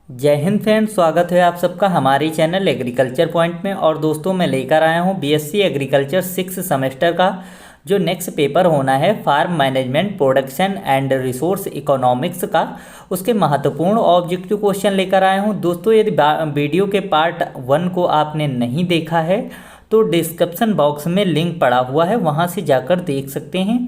जय हिंद फ्रेंड्स, स्वागत है आप सबका हमारे चैनल एग्रीकल्चर पॉइंट में। और दोस्तों मैं लेकर आया हूं बीएससी एग्रीकल्चर 6 सेमेस्टर का जो नेक्स्ट पेपर होना है farm management production and resource economics का, उसके महत्वपूर्ण ऑब्जेक्टिव क्वेश्चन लेकर आया हूं। दोस्तों यदि वीडियो के पार्ट 1 को आपने नहीं देखा है तो डिस्क्रिप्शन बॉक्स में लिंक पड़ा हुआ है, वहां से जाकर देख सकते हैं।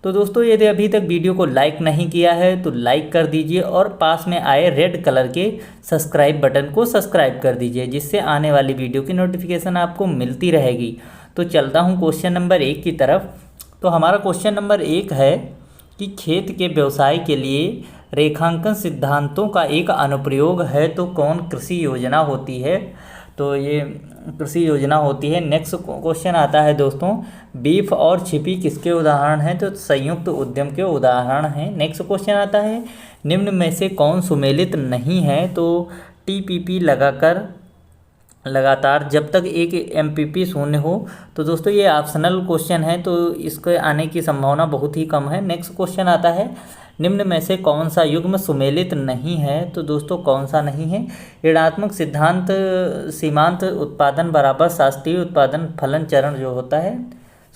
तो दोस्तों यदि अभी तक वीडियो को लाइक नहीं किया है तो लाइक कर दीजिए और पास में आए रेड कलर के सब्सक्राइब बटन को सब्सक्राइब कर दीजिए, जिससे आने वाली वीडियो की नोटिफिकेशन आपको मिलती रहेगी। तो चलता हूं क्वेश्चन नंबर 1 की तरफ। तो हमारा क्वेश्चन नंबर 1 है कि खेत के व्यवसाय के लिए रेखांकन सिद्धांतों का एक अनुप्रयोग है तो कौन कृषि योजना होती है। तो ये कृषि योजना होती है। नेक्स्ट क्वेश्चन आता है दोस्तों, बीफ और छिपी किसके उदाहरण हैं। तो संयुक्त उद्यम के उदाहरण हैं। नेक्स्ट क्वेश्चन आता है, निम्न में से कौन सुमेलित नहीं है। तो टीपीपी लगाकर लगातार जब तक एक एमपीपी शून्य हो। तो दोस्तों ये ऑप्शनल क्वेश्चन है तो इसके आने की संभावना बहुत ही कम है। नेक्स्ट क्वेश्चन आता है, निम्न में से कौन सा युग्म सुमेलित नहीं है। तो दोस्तों कौन सा नहीं है, ऋणात्मक सिद्धांत सीमांत उत्पादन बराबर शास्त्रीय उत्पादन फलन चरण जो होता है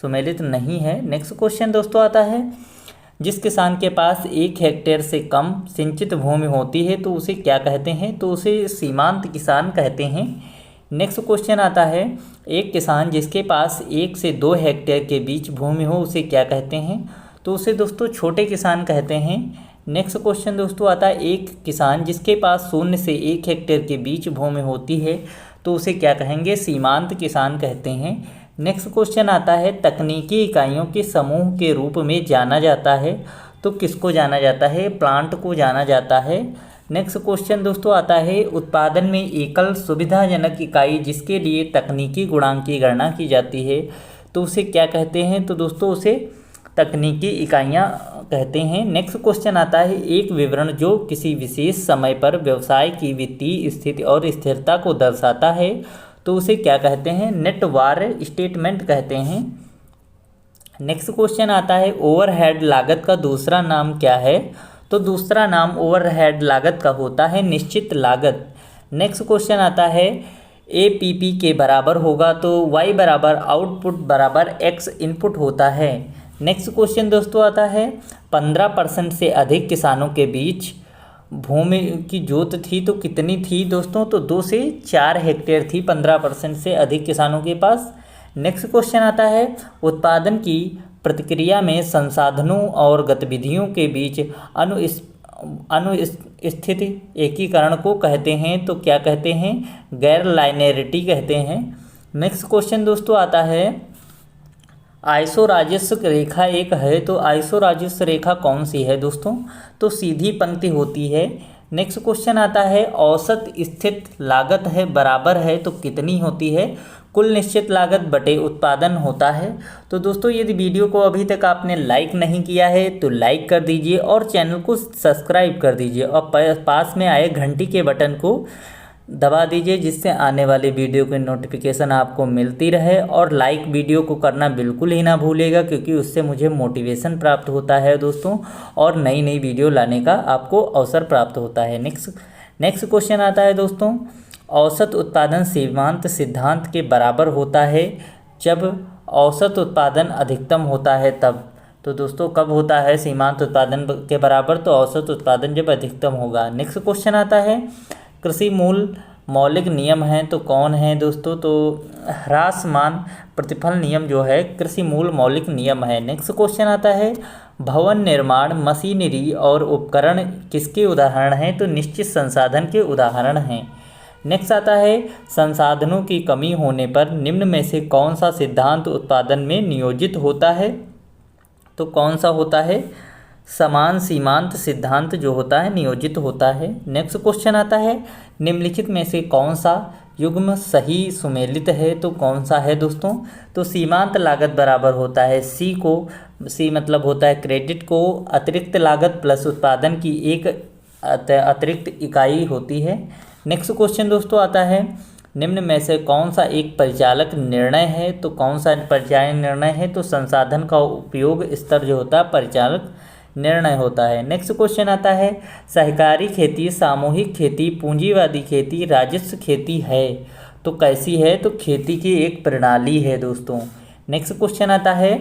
सुमेलित नहीं है। नेक्स्ट क्वेश्चन दोस्तों आता है, जिस किसान के पास 1 हेक्टेयर से कम सिंचित भूमि होती है तो उसे क्या कहते हैं। तो उसे सीमांत किसान कहते हैं। नेक्स्ट क्वेश्चन आता है, एक किसान जिसके पास 1 से 2 हेक्टेयर के बीच भूमि हो उसे क्या कहते हैं। तो उसे दोस्तों छोटे किसान कहते हैं। नेक्स्ट क्वेश्चन दोस्तों आता है, एक किसान जिसके पास 0 से 1 हेक्टेयर के बीच भूमि होती है तो उसे क्या कहेंगे, सीमांत किसान कहते हैं। नेक्स्ट क्वेश्चन आता है, तकनीकी इकाइयों के समूह के रूप में जाना जाता है तो किसको जाना जाता है, प्लांट को जाना जाता है। नेक्स्ट क्वेश्चन दोस्तों आता है, उत्पादन में एकल सुविधाजनक इकाई जिसके लिए तकनीकी गुणांक की गणना की जाती है तो उसे क्या कहते हैं। तो दोस्तों उसे तकनीकी इकाइयाँ कहते हैं। नेक्स्ट क्वेश्चन आता है, एक विवरण जो किसी विशेष समय पर व्यवसाय की वित्तीय स्थिति और स्थिरता को दर्शाता है तो उसे क्या कहते हैं, नेट वार स्टेटमेंट कहते हैं। नेक्स्ट क्वेश्चन आता है, ओवरहेड लागत का दूसरा नाम क्या है। तो दूसरा नाम ओवरहेड लागत का होता है निश्चित लागत। नेक्स्ट क्वेश्चन आता है, एपीपी के बराबर होगा तो वाई बराबर आउटपुट बराबर एक्स इनपुट होता है। नेक्स्ट क्वेश्चन दोस्तों आता है, 15% से अधिक किसानों के बीच भूमि की जोत थी तो कितनी थी दोस्तों। तो 2 से 4 हेक्टेयर थी 15% से अधिक किसानों के पास। नेक्स्ट क्वेश्चन आता है, उत्पादन की प्रतिक्रिया में संसाधनों और गतिविधियों के बीच अनुस्थिति एकीकरण को कहते हैं तो क्या कहते हैं, गैर लाइनैरिटी कहते हैं। नेक्स्ट क्वेश्चन दोस्तों आता है, आइसोराजिस रेखा एक है तो आइसोराजिस रेखा कौन सी है दोस्तों। तो सीधी पंक्ति होती है। नेक्स्ट क्वेश्चन आता है, औसत स्थित लागत है बराबर है तो कितनी होती है, कुल निश्चित लागत बटे उत्पादन होता है। तो दोस्तों यदि वीडियो को अभी तक आपने लाइक नहीं किया है तो लाइक कर दीजिए और चैनल को सब्सक्राइब कर दीजिए और पास में आए घंटी के बटन को दबा दीजिए, जिससे आने वाले वीडियो की नोटिफिकेशन आपको मिलती रहे। और लाइक वीडियो को करना बिल्कुल ही ना भूलिएगा, क्योंकि उससे मुझे मोटिवेशन प्राप्त होता है दोस्तों, और नई नई वीडियो लाने का आपको अवसर प्राप्त होता है। नेक्स्ट क्वेश्चन आता है दोस्तों, औसत उत्पादन सीमांत सिद्धांत के बराबर होता है जब औसत उत्पादन अधिकतम होता है तब। तो दोस्तों कब होता है सीमांत उत्पादन के बराबर, तो औसत उत्पादन जब अधिकतम होगा। नेक्स्ट क्वेश्चन आता है, कृषि मूल मौलिक नियम हैं तो कौन है दोस्तों। तो ह्रासमान प्रतिफल नियम जो है कृषि मूल मौलिक नियम है। नेक्स्ट क्वेश्चन आता है, भवन निर्माण मशीनरी और उपकरण किसके उदाहरण हैं। तो निश्चित संसाधन के उदाहरण हैं। नेक्स्ट आता है, संसाधनों की कमी होने पर निम्न में से कौन सा सिद्धांत उत्पादन में नियोजित होता है। तो कौन सा होता है, समान सीमांत सिद्धांत जो होता है नियोजित होता है। नेक्स्ट क्वेश्चन आता है, निम्नलिखित में से कौन सा युग्म सही सुमेलित है। तो कौन सा है दोस्तों, तो सीमांत लागत बराबर होता है सी मतलब होता है क्रेडिट को अतिरिक्त लागत प्लस उत्पादन की एक अतिरिक्त इकाई होती है। नेक्स्ट क्वेश्चन दोस्तों आता है, निम्न में से कौन सा एक परिचालक निर्णय है। तो कौन सा परिचालन निर्णय है, तो संसाधन का उपयोग स्तर जो होता है परिचालक निर्णय होता है। नेक्स्ट क्वेश्चन आता है सहकारी खेती, सामूहिक खेती, पूंजीवादी खेती, राजस्व खेती है तो कैसी है? तो खेती की एक प्रणाली है दोस्तों। नेक्स्ट क्वेश्चन आता है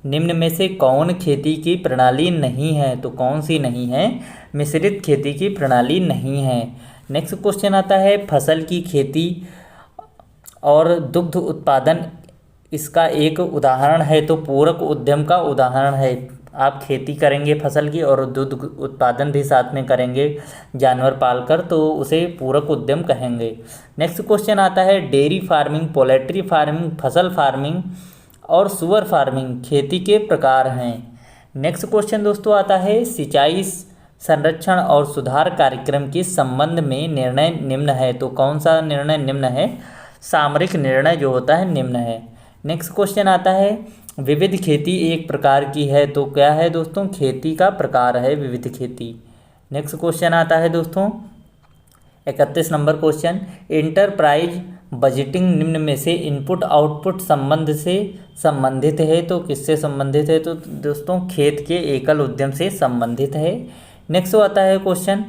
निम्न में से कौन खेती की प्रणाली नहीं है? तो कौन सी नहीं है? मिश्रित खेती की प्रणाली नहीं है। नेक्स्ट क्वेश्चन आता है फसल की खेती और दुग्ध उत्पादन इसका एक उदाहरण है तो पूरक उद्यम का उदाहरण है। आप खेती करेंगे फसल की और दूध उत्पादन भी साथ में करेंगे जानवर पालकर, तो उसे पूरक उद्यम कहेंगे। नेक्स्ट क्वेश्चन आता है डेयरी फार्मिंग, पोल्ट्री फार्मिंग, फसल फार्मिंग और सुअर फार्मिंग खेती के प्रकार हैं। नेक्स्ट क्वेश्चन दोस्तों आता है सिंचाई संरक्षण और सुधार कार्यक्रम के संबंध में निर्णय निम्न है तो कौन सा निर्णय निम्न है? सामरिक निर्णय जो होता है निम्न है। नेक्स्ट क्वेश्चन आता है विविध खेती एक प्रकार की है तो क्या है दोस्तों? खेती का प्रकार है विविध खेती। नेक्स्ट क्वेश्चन आता है दोस्तों 31 नंबर क्वेश्चन इंटरप्राइज बजटिंग निम्न में से इनपुट आउटपुट संबंध से संबंधित है तो किससे संबंधित है? तो दोस्तों खेत के एकल उद्यम से संबंधित है। नेक्स्ट आता है क्वेश्चन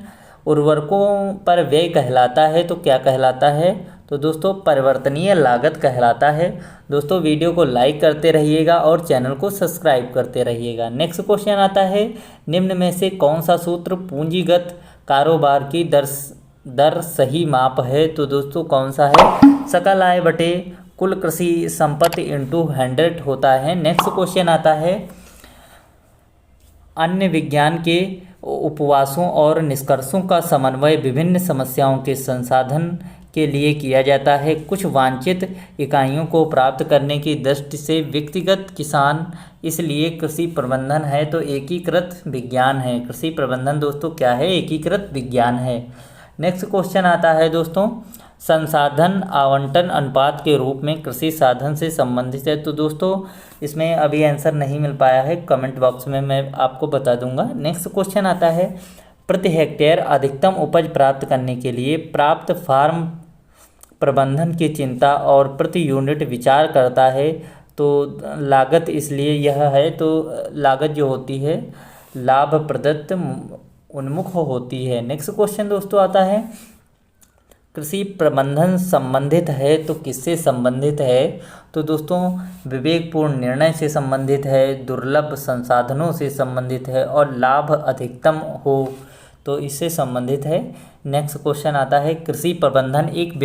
उर्वरकों पर व्यय कहलाता है तो क्या कहलाता है? तो दोस्तों परिवर्तनीय लागत कहलाता है। दोस्तों वीडियो को लाइक करते रहिएगा और चैनल को सब्सक्राइब करते रहिएगा। नेक्स्ट क्वेश्चन आता है निम्न में से कौन सा सूत्र पूंजीगत कारोबार की दर सही माप है? तो दोस्तों कौन सा है? सकल आय बटे कुल कृषि संपत्ति इंटू 100 होता है। नेक्स्ट क्वेश्चन आता है अन्य विज्ञान के उपवासों और निष्कर्षों का समन्वय विभिन्न समस्याओं के संसाधन के लिए किया जाता है। कुछ वांछित इकाइयों को प्राप्त करने की दृष्टि से व्यक्तिगत किसान इसलिए कृषि प्रबंधन है तो एकीकृत विज्ञान है। कृषि प्रबंधन दोस्तों क्या है? एकीकृत विज्ञान है। नेक्स्ट क्वेश्चन आता है दोस्तों संसाधन आवंटन अनुपात के रूप में कृषि साधन से संबंधित है तो दोस्तों इसमें अभी आंसर नहीं मिल पाया है, कमेंट बॉक्स में मैं आपको बता दूंगा। नेक्स्ट क्वेश्चन आता है प्रति हेक्टेयर अधिकतम उपज प्राप्त करने के लिए प्राप्त फार्म प्रबंधन की चिंता और प्रति यूनिट विचार करता है तो लागत इसलिए यह है तो लागत जो होती है लाभ प्रदत्त उन्मुख होती है। नेक्स्ट क्वेश्चन दोस्तों आता है कृषि प्रबंधन संबंधित है तो किससे संबंधित है? तो दोस्तों विवेकपूर्ण निर्णय से संबंधित है, दुर्लभ संसाधनों से संबंधित है और लाभ अधिकतम हो तो इससे संबंधित है। नेक्स्ट क्वेश्चन आता है कृषि प्रबंधन एक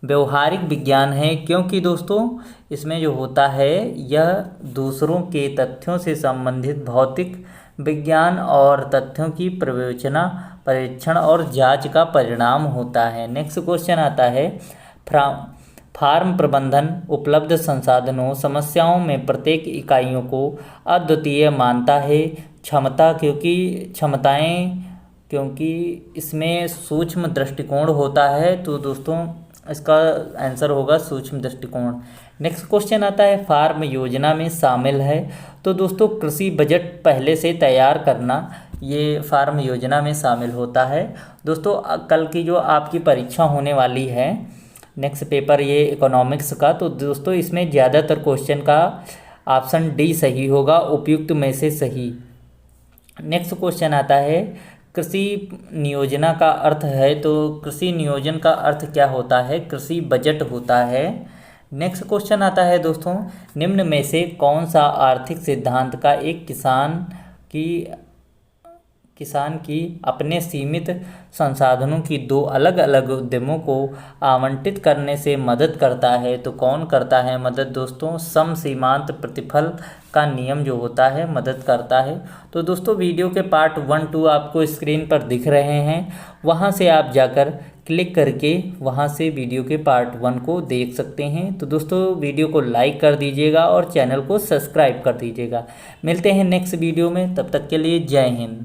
व्यवहारिक विज्ञान है क्योंकि दोस्तों इसमें जो होता है यह दूसरों के तथ्यों से संबंधित भौतिक विज्ञान और तथ्यों की प्रविवेचना परीक्षण और जांच का परिणाम होता है। नेक्स्ट क्वेश्चन आता है फार्म प्रबंधन उपलब्ध संसाधनों समस्याओं में प्रत्येक इकाइयों को अद्वितीय मानता है। क्योंकि इसमें सूक्ष्म दृष्टिकोण होता है तो दोस्तों इसका आंसर होगा सूक्ष्म दृष्टिकोण। नेक्स्ट क्वेश्चन आता है फार्म योजना में शामिल है तो दोस्तों कृषि बजट पहले से तैयार करना ये फार्म योजना में शामिल होता है। दोस्तों कल की जो आपकी परीक्षा होने वाली है नेक्स्ट पेपर ये इकोनॉमिक्स का, तो दोस्तों इसमें ज़्यादातर क्वेश्चन का ऑप्शन डी सही होगा, उपयुक्त में से सही। नेक्स्ट क्वेश्चन आता है कृषि नियोजना का अर्थ है तो कृषि नियोजन का अर्थ क्या होता है? कृषि बजट होता है। नेक्स्ट क्वेश्चन आता है दोस्तों निम्न में से कौन सा आर्थिक सिद्धांत का एक किसान की अपने सीमित संसाधनों की दो अलग अलग उद्यमों को आवंटित करने से मदद करता है? तो कौन करता है मदद? दोस्तों सम सीमांत प्रतिफल का नियम जो होता है मदद करता है। तो दोस्तों वीडियो के पार्ट 1, 2 आपको स्क्रीन पर दिख रहे हैं, वहां से आप जाकर क्लिक करके वहां से वीडियो के पार्ट 1 को देख सकते हैं। तो दोस्तों वीडियो को लाइक कर दीजिएगा और चैनल को सब्सक्राइब कर दीजिएगा। मिलते हैं नेक्स्ट वीडियो में, तब तक के लिए जय हिंद।